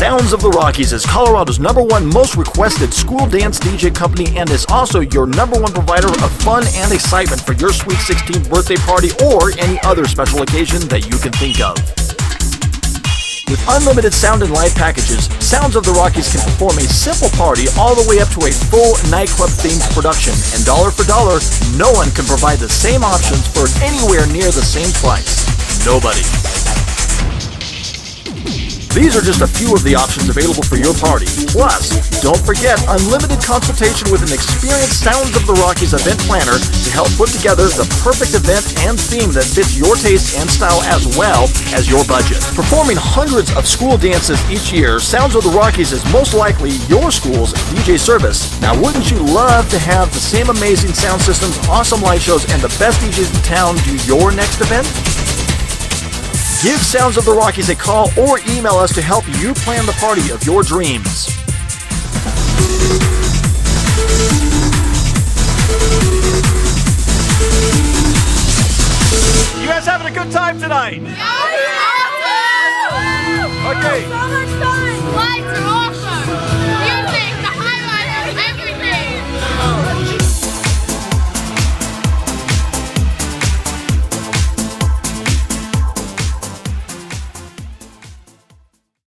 Sounds of the Rockies is Colorado's #1 most requested school dance DJ company and is also your #1 provider of fun and excitement for your Sweet 16th birthday party or any other special occasion that you can think of. With unlimited sound and light packages, Sounds of the Rockies can perform a simple party all the way up to a full nightclub-themed production, and dollar for dollar, no one can provide the same options for anywhere near the same price. Nobody. These are just a few of the options available for your party. Plus, don't forget unlimited consultation with an experienced Sounds of the Rockies event planner to help put together the perfect event and theme that fits your taste and style as well as your budget. Performing hundreds of school dances each year, Sounds of the Rockies is most likely your school's DJ service. Now, wouldn't you love to have the same amazing sound systems, awesome light shows, and the best DJs in town do your next event? Give Sounds of the Rockies a call or email us to help you plan the party of your dreams. You guys having a good time tonight? Yeah! Okay. So much fun! Lights are